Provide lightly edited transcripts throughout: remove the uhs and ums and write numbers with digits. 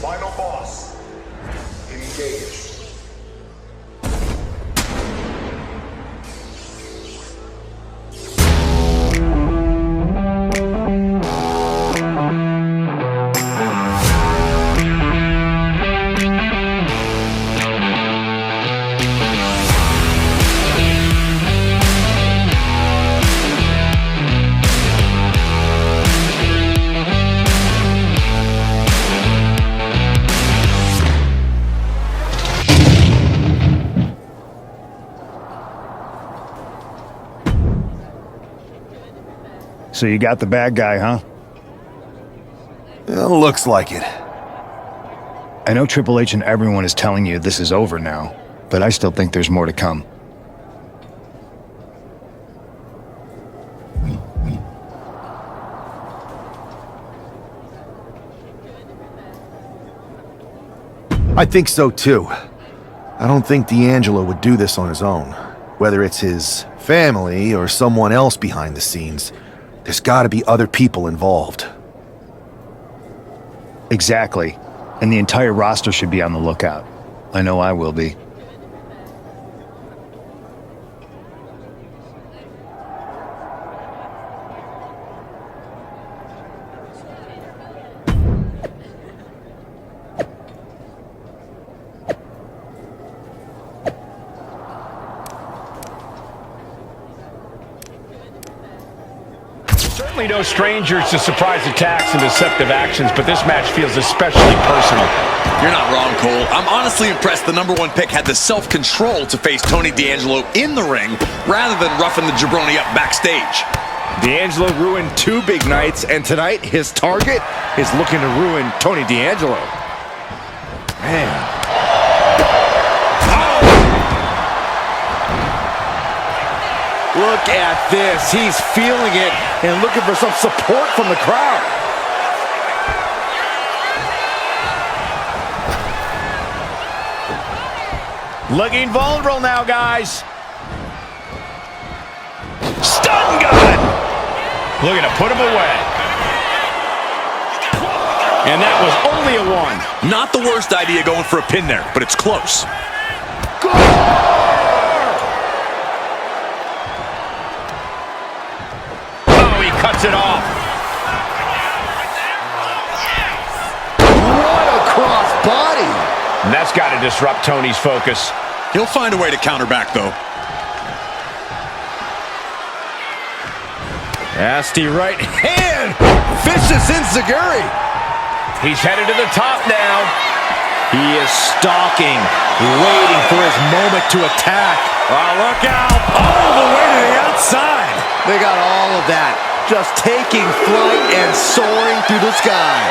Final boss. Engage. So you got the bad guy, huh? Well, looks like it. I know Triple H and everyone is telling you this is over now, but I still think there's more to come. I think so too. I don't think D'Angelo would do this on his own. Whether it's his family or someone else behind the scenes, there's gotta be other people involved. Exactly. And the entire roster should be on the lookout. I know I will be. Certainly no strangers to surprise attacks and deceptive actions, but this match feels especially personal. You're not wrong, Cole. I'm honestly impressed the #1 pick had the self-control to face Tony D'Angelo in the ring rather than roughing the jabroni up backstage. D'Angelo ruined 2 big nights, and tonight his target is looking to ruin Tony D'Angelo. Man. Look at this. He's feeling it and looking for some support from the crowd. Looking vulnerable now, guys. Stun gun! Looking to put him away. And that was only a 1. Not the worst idea going for a pin there, but it's close. Cuts it off. What a cross body. And that's got to disrupt Tony's focus. He'll find a way to counter back, though. Nasty right hand. Vicious enziguri. He's headed to the top now. He is stalking, waiting for his moment to attack. Oh, look out. All the way to the outside. They got all of that. Just taking flight and soaring through the sky.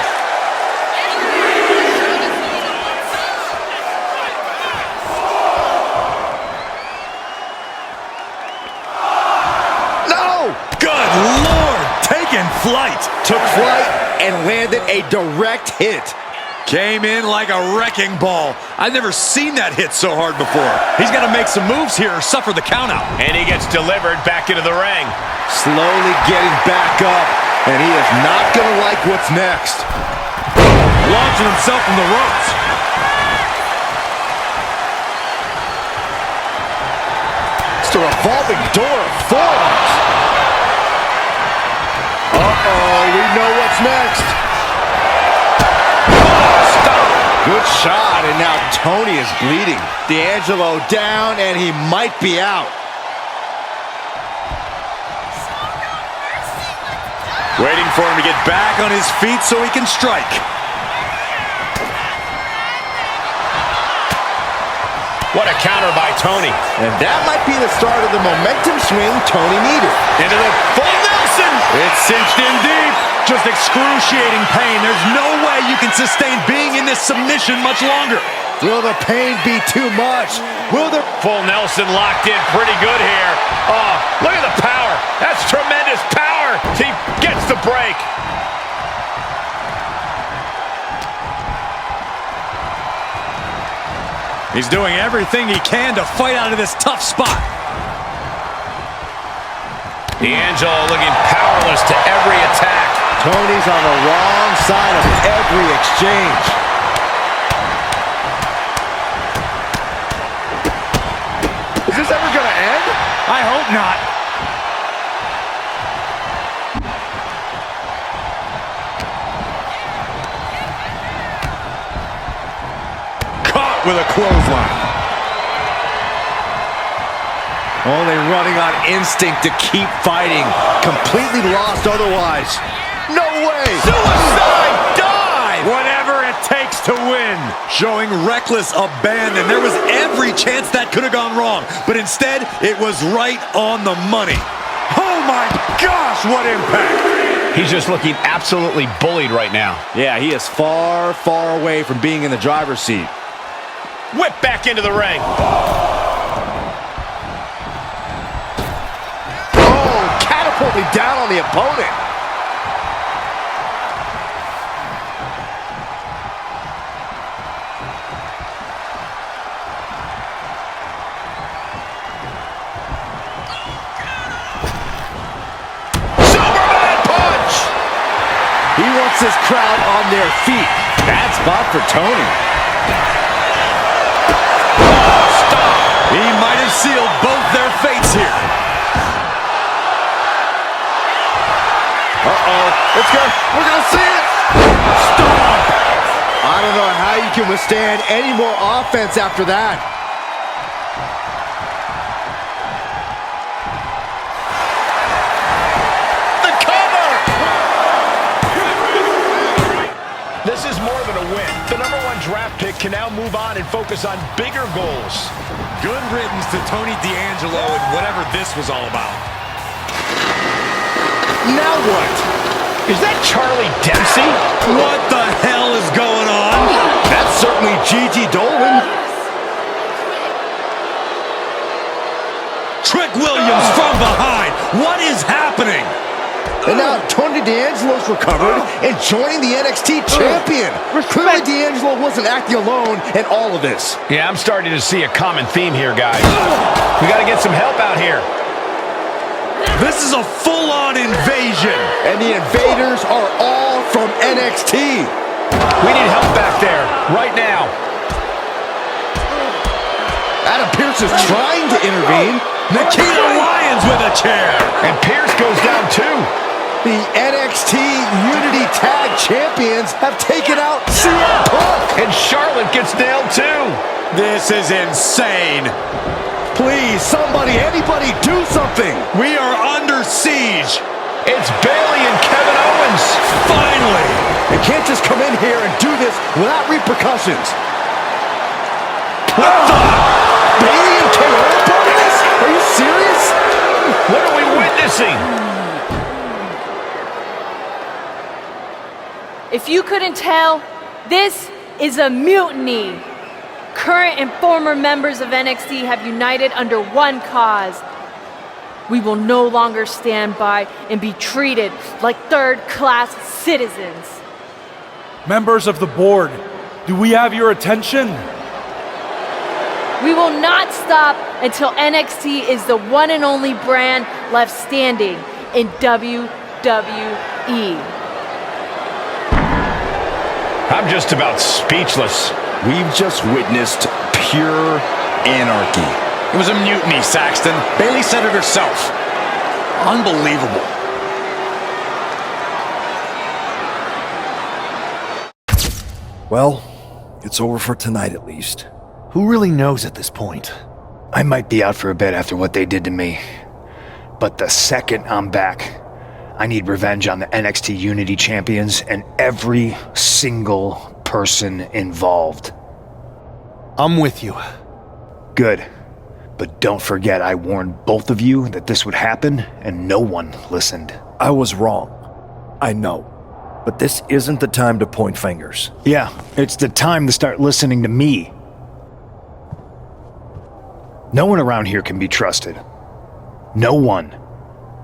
No! Good Lord! Taking flight! Took flight and landed a direct hit. Came in like a wrecking ball. I've never seen that hit so hard before. He's got to make some moves here or suffer the countout. And he gets delivered back into the ring. Slowly getting back up, and he is not going to like what's next. Launching himself from the ropes. It's a revolving door of forearms. Uh-oh, we know what's next. Good shot, and now Tony is bleeding. D'Angelo down, and he might be out. Waiting for him to get back on his feet so he can strike. What a counter by Tony. And that might be the start of the momentum swing Tony needed. Into the full Nelson. It's cinched in deep. Just excruciating pain. There's no way you can sustain being in this submission much longer. Will the pain be too much? Will the... Full Nelson locked in pretty good here. Oh, look at the power. That's tremendous power. He gets the break. He's doing everything he can to fight out of this tough spot. D'Angelo looking powerless to every attack. Tony's on the wrong side of every exchange. I hope not. Caught with a clothesline. Only running on instinct to keep fighting. Completely lost otherwise. No way! Suicide dive! Whatever it takes to win. Showing reckless abandon. There was every chance that could have gone wrong, but instead, it was right on the money. Oh my gosh, what impact! He's just looking absolutely bullied right now. Yeah, he is far, far away from being in the driver's seat. Whip back into the ring. Catapulting down on the opponent. Superman punch! He wants his crowd on their feet. Bad spot for Tony. Oh, stop! He might have sealed both their fates here. We're gonna see it. Stop! I don't know how you can withstand any more offense after that. The cover! This is more than a win. The #1 draft pick can now move on and focus on bigger goals. Good riddance to Tony D'Angelo and whatever this was all about. Now what? Is that Charlie Dempsey? What the hell is going on? That's certainly Gigi Dolan. Trick Williams from behind. What is happening? And now Tony D'Angelo's recovered and joining the NXT champion. Clearly D'Angelo wasn't acting alone in all of this. Yeah, I'm starting to see a common theme here, guys. We got to get some help out here. This is a full-on invasion. And the invaders are all from NXT. We need help back there, right now. Adam Pearce is trying to intervene. Nikita Lyons with a chair. And Pierce goes down too. The NXT Unity Tag Champions have taken out CM Punk. And Charlotte gets nailed too. This is insane. Please, somebody, anybody, do something. We are under siege. It's Bayley and Kevin Owens. Finally. You can't just come in here and do this without repercussions. What the? Bayley and Kevin Owens doing this? Are you serious? What are we witnessing? If you couldn't tell, this is a mutiny. Current and former members of NXT have united under one cause. We will no longer stand by and be treated like third-class citizens. Members of the board, do we have your attention? We will not stop until NXT is the one and only brand left standing in WWE. I'm just about speechless. We've just witnessed pure anarchy. It was a mutiny, Saxton. Bayley said it herself. Unbelievable. Well, it's over for tonight at least. Who really knows at this point? I might be out for a bit after what they did to me. But the second I'm back, I need revenge on the NXT Unity Champions and every single person involved. I'm with you. Good. But don't forget I warned both of you that this would happen, and no one listened. I was wrong. I know. But this isn't the time to point fingers. Yeah, it's the time to start listening to me. No one around here can be trusted. No one.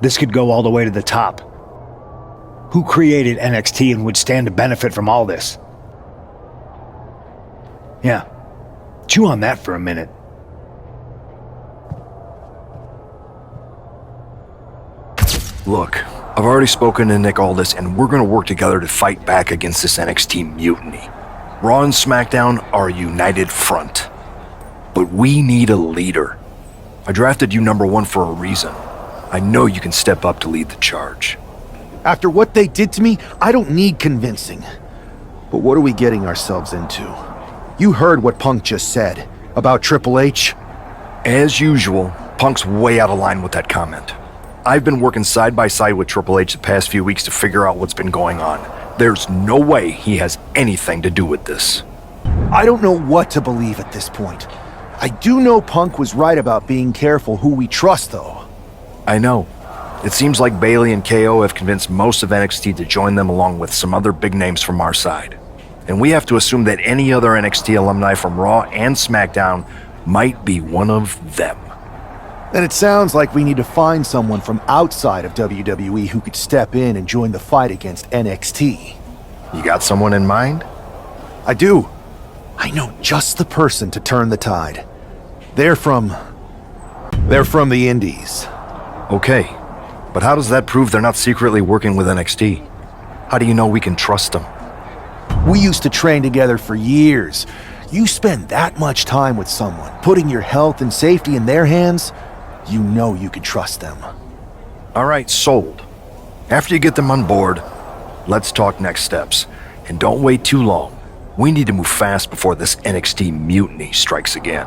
This could go all the way to the top. Who created NXT and would stand to benefit from all this? Yeah. Chew on that for a minute. Look, I've already spoken to Nick Aldis, and we're gonna work together to fight back against this NXT mutiny. Raw and SmackDown are a united front. But we need a leader. I drafted you number 1 for a reason. I know you can step up to lead the charge. After what they did to me, I don't need convincing. But what are we getting ourselves into? You heard what Punk just said about Triple H? As usual, Punk's way out of line with that comment. I've been working side by side with Triple H the past few weeks to figure out what's been going on. There's no way he has anything to do with this. I don't know what to believe at this point. I do know Punk was right about being careful who we trust, though. I know. It seems like Bayley and KO have convinced most of NXT to join them along with some other big names from our side. And we have to assume that any other NXT alumni from Raw and SmackDown might be one of them. Then it sounds like we need to find someone from outside of WWE who could step in and join the fight against NXT. You got someone in mind? I do. I know just the person to turn the tide. They're from the Indies. Okay, but how does that prove they're not secretly working with NXT? How do you know we can trust them? We used to train together for years. You spend that much time with someone, putting your health and safety in their hands, you know you can trust them. All right, sold. After you get them on board, let's talk next steps. And don't wait too long. We need to move fast before this NXT mutiny strikes again.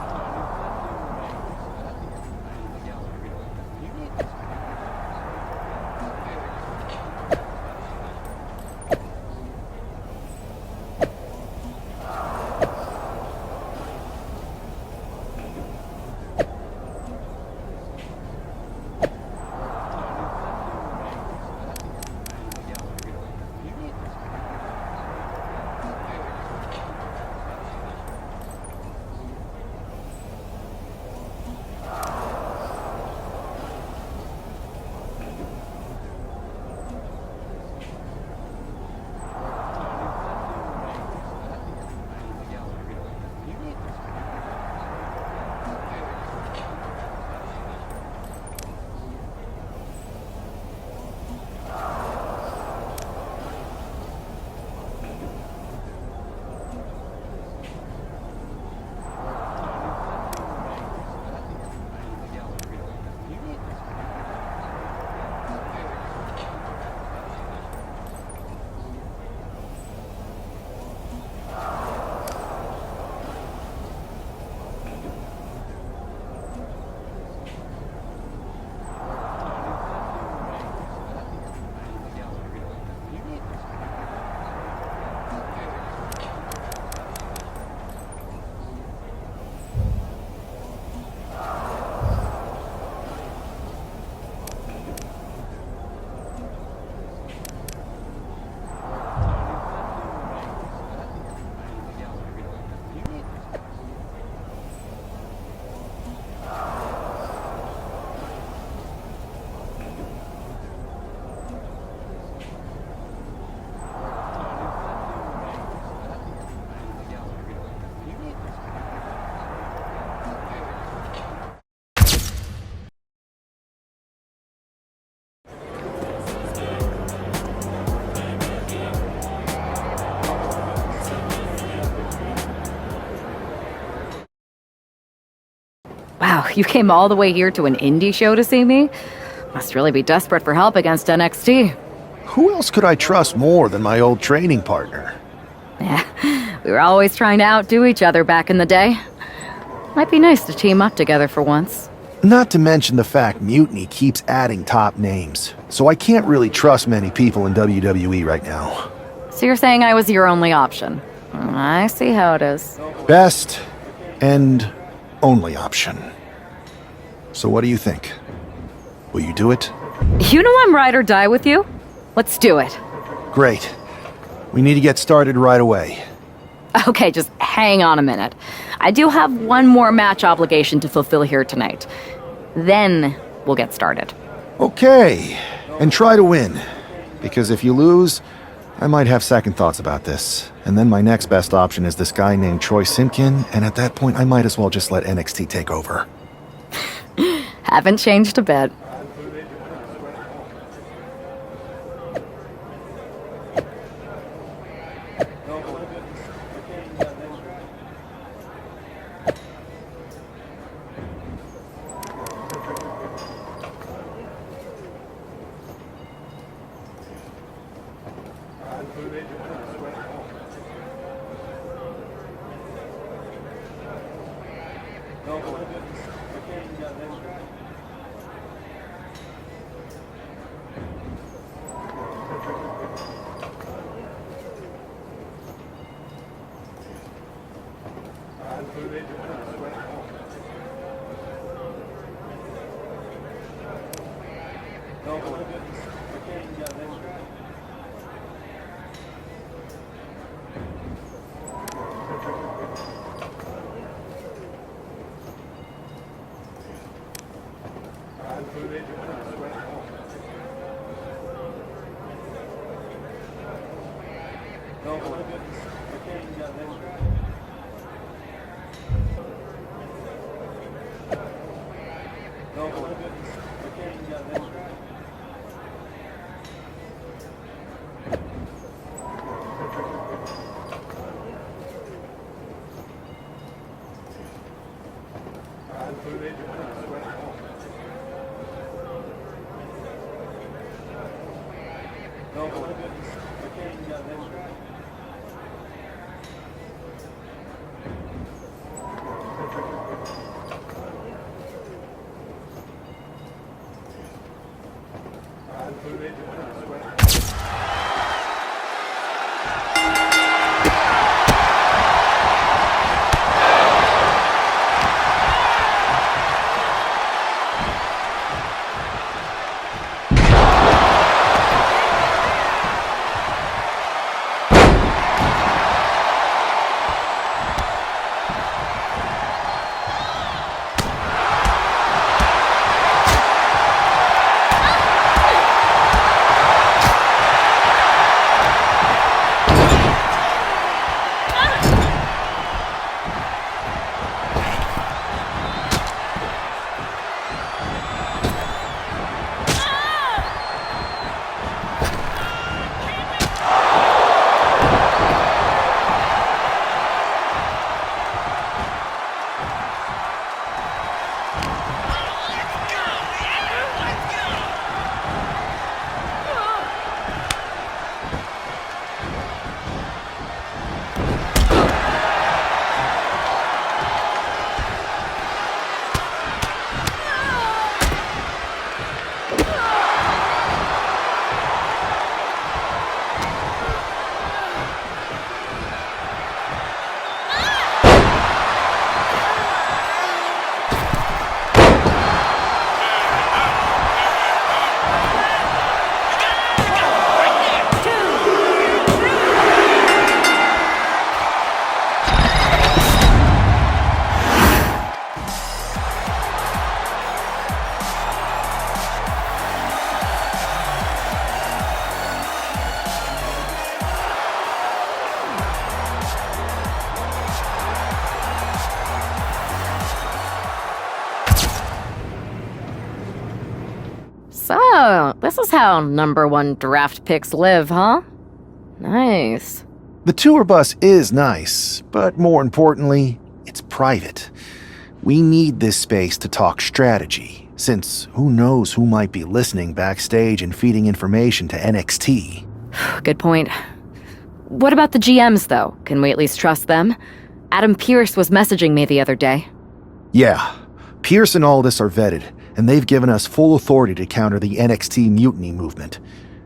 Wow, you came all the way here to an indie show to see me? Must really be desperate for help against NXT. Who else could I trust more than my old training partner? Yeah, we were always trying to outdo each other back in the day. Might be nice to team up together for once. Not to mention the fact Mutiny keeps adding top names, so I can't really trust many people in WWE right now. So you're saying I was your only option? I see how it is. Best and only option. So what do you think? Will you do it? You know I'm ride or die with you. Let's do it. Great. We need to get started right away. Okay, just hang on a minute. I do have one more match obligation to fulfill here tonight. Then we'll get started. Okay, and try to win. Because if you lose, I might have second thoughts about this. And then my next best option is this guy named Troy Simpkin, and at that point I might as well just let NXT take over. Haven't changed a bit. So, this is how number one draft picks live, huh? Nice. The tour bus is nice, but more importantly, it's private. We need this space to talk strategy, since who knows who might be listening backstage and feeding information to NXT. Good point. What about the GMs, though? Can we at least trust them? Adam Pearce was messaging me the other day. Yeah, Pierce and Aldis are vetted, and they've given us full authority to counter the NXT mutiny movement.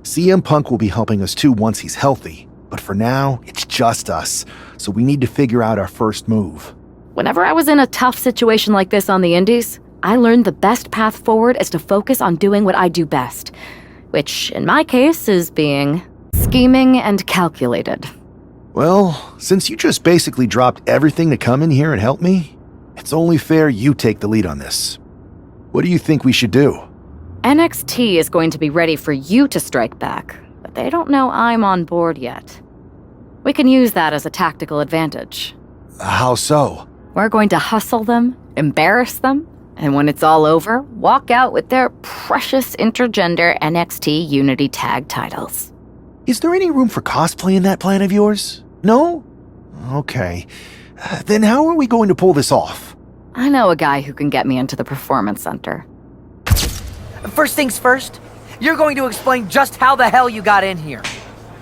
CM Punk will be helping us too once he's healthy, but for now, it's just us, so we need to figure out our first move. Whenever I was in a tough situation like this on the Indies, I learned the best path forward is to focus on doing what I do best, which, in my case, is being scheming and calculated. Well, since you just basically dropped everything to come in here and help me, it's only fair you take the lead on this. What do you think we should do? NXT is going to be ready for you to strike back, but they don't know I'm on board yet. We can use that as a tactical advantage. How so? We're going to hustle them, embarrass them, and when it's all over, walk out with their precious intergender NXT Unity Tag titles. Is there any room for cosplay in that plan of yours? No? Okay. Then how are we going to pull this off? I know a guy who can get me into the Performance Center. First things first, you're going to explain just how the hell you got in here.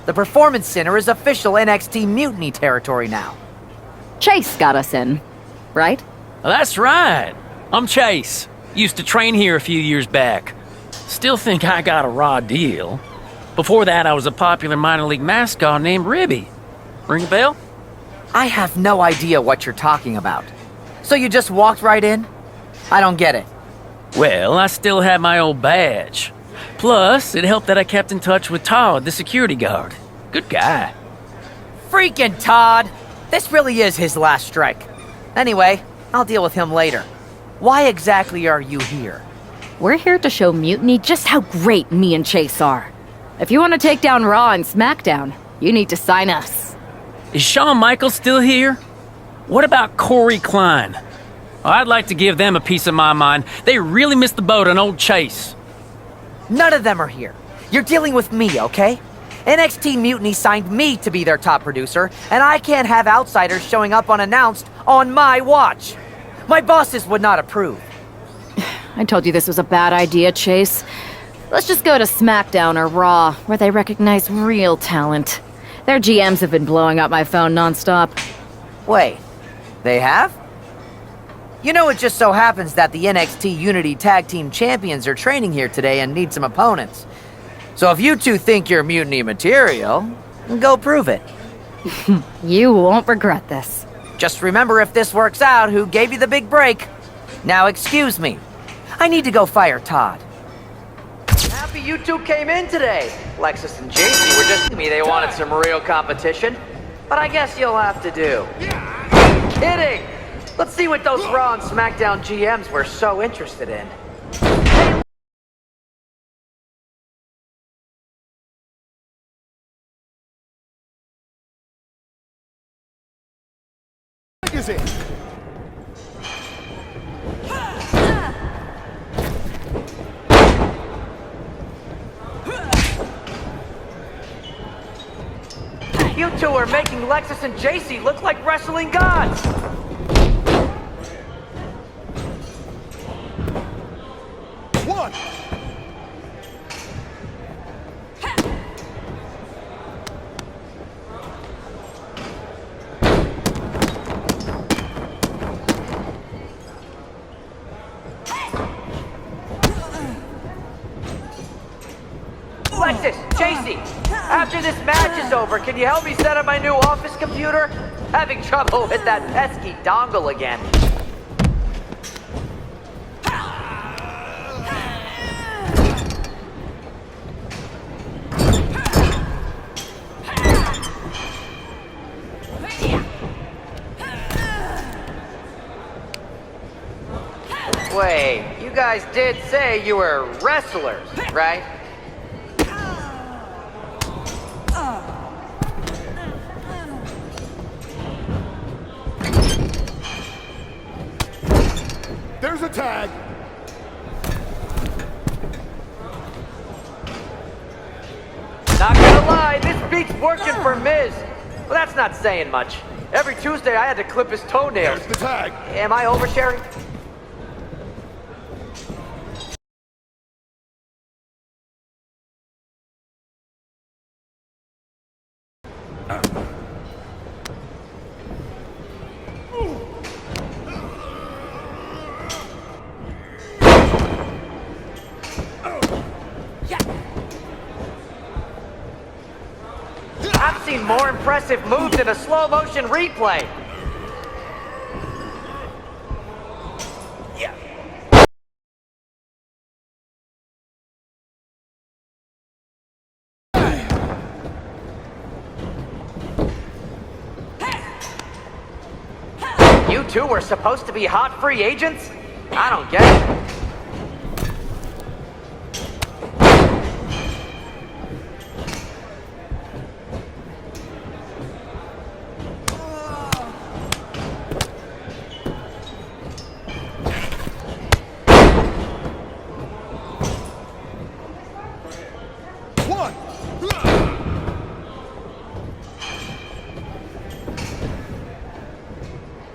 The Performance Center is official NXT Mutiny territory now. Chase got us in, right? That's right. I'm Chase. Used to train here a few years back. Still think I got a raw deal. Before that, I was a popular minor league mascot named Ribby. Ring a bell? I have no idea what you're talking about. So you just walked right in? I don't get it. Well, I still had my old badge. Plus, it helped that I kept in touch with Todd, the security guard. Good guy. Freaking Todd! This really is his last strike. Anyway, I'll deal with him later. Why exactly are you here? We're here to show Mutiny just how great me and Chase are. If you want to take down Raw and SmackDown, you need to sign us. Is Shawn Michaels still here? What about Corey Klein? Well, I'd like to give them a piece of my mind. They really missed the boat on old Chase. None of them are here. You're dealing with me, okay? NXT Mutiny signed me to be their top producer, and I can't have outsiders showing up unannounced on my watch. My bosses would not approve. I told you this was a bad idea, Chase. Let's just go to SmackDown or Raw, where they recognize real talent. Their GMs have been blowing up my phone nonstop. Wait, they have? You know, it just so happens that the NXT Unity Tag Team Champions are training here today and need some opponents. So if you two think you're Mutiny material, go prove it. You won't regret this. Just remember, if this works out, who gave you the big break. Now excuse me. I need to go fire Todd. Happy you two came in today. Lexus and JC were just me. They wanted some real competition. But I guess you'll have to do. Kidding! Let's see what those Raw and SmackDown GMs were so interested in. Is it? You two are making Lexus and JC look like wrestling gods! One! Lexus, JC, after this match is over, can you help me set up my new office computer? Having trouble with that pesky dongle again. Wait, you guys did say you were wrestlers, right? There's a tag. Not gonna lie, this beats working for Miz. Well, that's not saying much. Every Tuesday I had to clip his toenails. There's the tag. Am I oversharing? I've seen more impressive moves in a slow motion replay. You two were supposed to be hot free agents? I don't get it. One!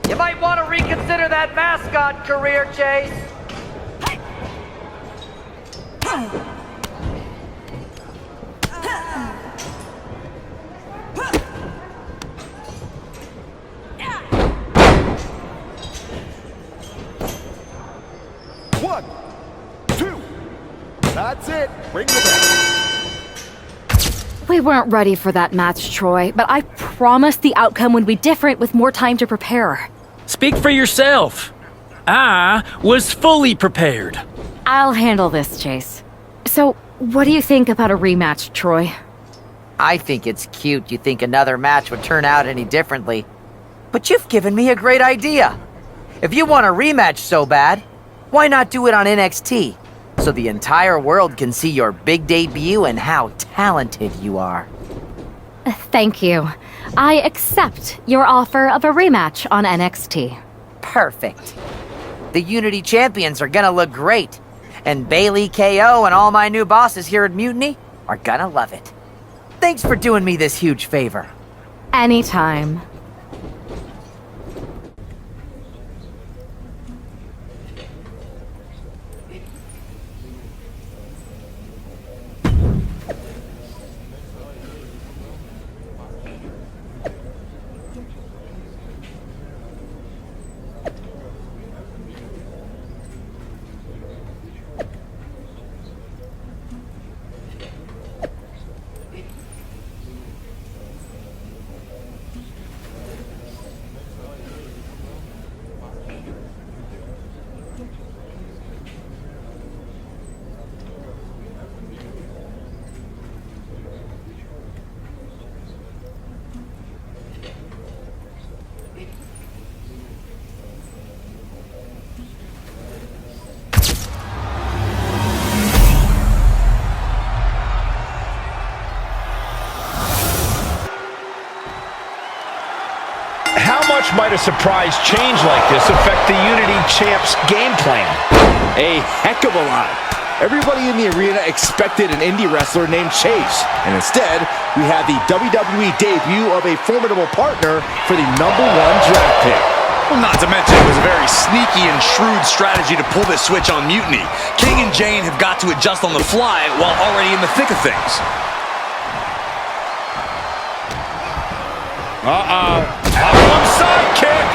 You might want to reconsider that mascot career, Chase. That's it. Ring the bell. We weren't ready for that match, Troy, but I promise the outcome would be different with more time to prepare. Speak for yourself. I was fully prepared. I'll handle this, Chase. So, what do you think about a rematch, Troy? I think it's cute you think another match would turn out any differently. But you've given me a great idea. If you want a rematch so bad, why not do it on NXT? So the entire world can see your big debut and how talented you are. Thank you. I accept your offer of a rematch on NXT. Perfect. The Unity Champions are gonna look great. And Bailey, KO, and all my new bosses here at Mutiny are gonna love it. Thanks for doing me this huge favor. Anytime. How much might a surprise change like this affect the Unity Champs' game plan? A heck of a lot. Everybody in the arena expected an indie wrestler named Chase, and instead, we had the WWE debut of a formidable partner for the #1 draft pick. Well, not to mention it was a very sneaky and shrewd strategy to pull this switch on Mutiny. King and Jane have got to adjust on the fly while already in the thick of things. Sidekick!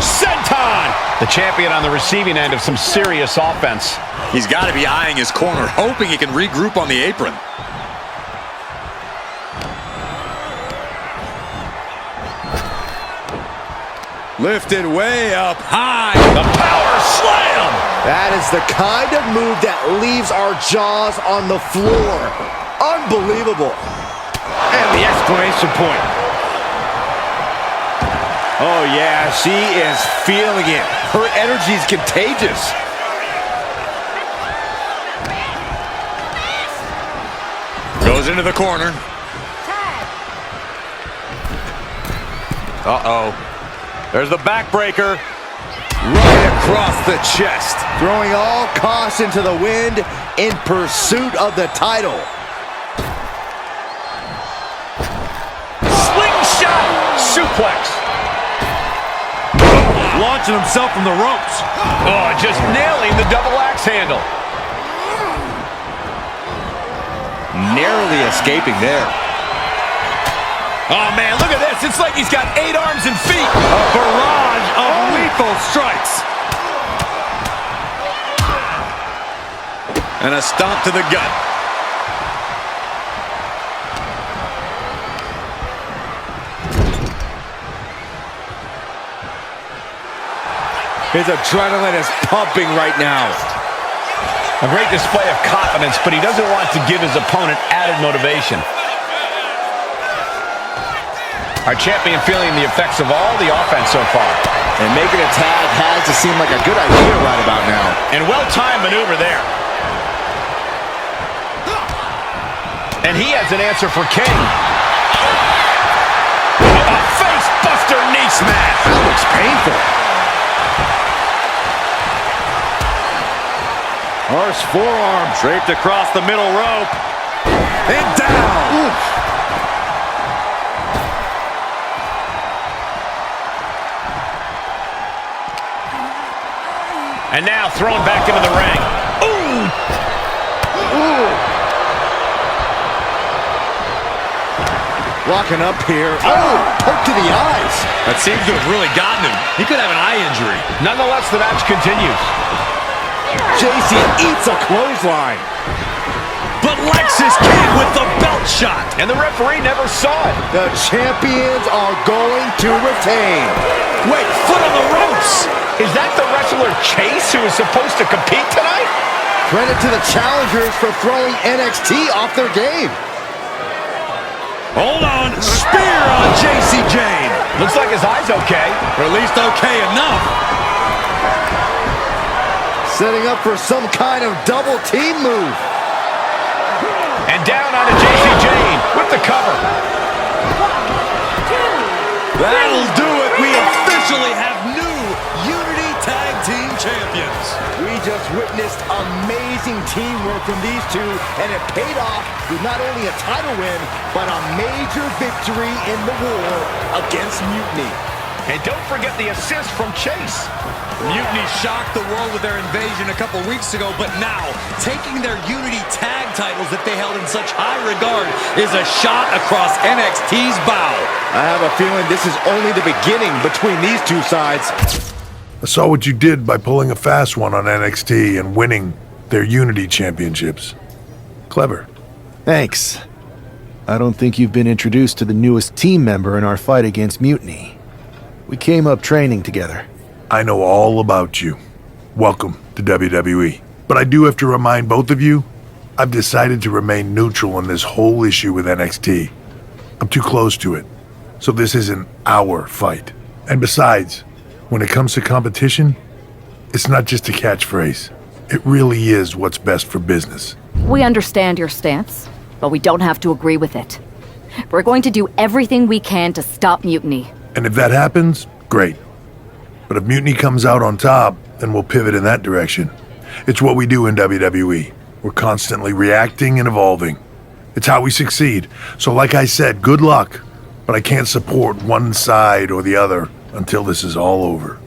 Senton! The champion on the receiving end of some serious offense. He's got to be eyeing his corner, hoping he can regroup on the apron. Lifted way up high. The power slam! That is the kind of move that leaves our jaws on the floor. Unbelievable. And the exclamation point. Oh yeah, she is feeling it. Her energy is contagious. Goes into the corner. Uh-oh. There's the backbreaker. Right across the chest. Throwing all caution to the wind in pursuit of the title. Slingshot suplex. Launching himself from the ropes. Oh, just nailing the double axe handle. Narrowly escaping there. Oh, man, look at this. It's like he's got 8 arms and feet. A barrage of lethal strikes. And a stomp to the gut. His adrenaline is pumping right now. A great display of confidence, but he doesn't want to give his opponent added motivation. Our champion feeling the effects of all the offense so far. And making a tag has to seem like a good idea right about now. And well-timed maneuver there. And he has an answer for King. A face-buster knee smash. That looks painful. Harsh forearm draped across the middle rope. And down. Oof. And now thrown back into the ring. Ooh! Ooh! Locking up here. Oh! Poke to the eyes. That seems to have really gotten him. He could have an eye injury. Nonetheless, the match continues. JC eats a clothesline. But Lexus King with the belt shot. And the referee never saw it. The champions are going to retain. Wait, foot on the ropes. Is that the wrestler Chase who is supposed to compete tonight? Credit to the challengers for throwing NXT off their game. Hold on, spear on JC Jane. Looks like his eye's okay. Or at least okay enough. Setting up for some kind of double team move. And down onto JC Jane with the cover. That'll do it. We officially have new Unity Tag Team Champions. We just witnessed amazing teamwork from these two, and it paid off with not only a title win, but a major victory in the war against Mutiny. And don't forget the assist from Chase. Mutiny shocked the world with their invasion a couple weeks ago, but now taking their Unity tag titles that they held in such high regard is a shot across NXT's bow. I have a feeling this is only the beginning between these two sides. I saw what you did by pulling a fast one on NXT and winning their Unity championships. Clever. Thanks. I don't think you've been introduced to the newest team member in our fight against Mutiny. We came up training together. I know all about you. Welcome to WWE. But I do have to remind both of you, I've decided to remain neutral in this whole issue with NXT. I'm too close to it. So this isn't our fight. And besides, when it comes to competition, it's not just a catchphrase. It really is what's best for business. We understand your stance, but we don't have to agree with it. We're going to do everything we can to stop Mutiny. And if that happens, great. But if Mutiny comes out on top, then we'll pivot in that direction. It's what we do in WWE. We're constantly reacting and evolving. It's how we succeed. So like I said, good luck. But I can't support one side or the other until this is all over.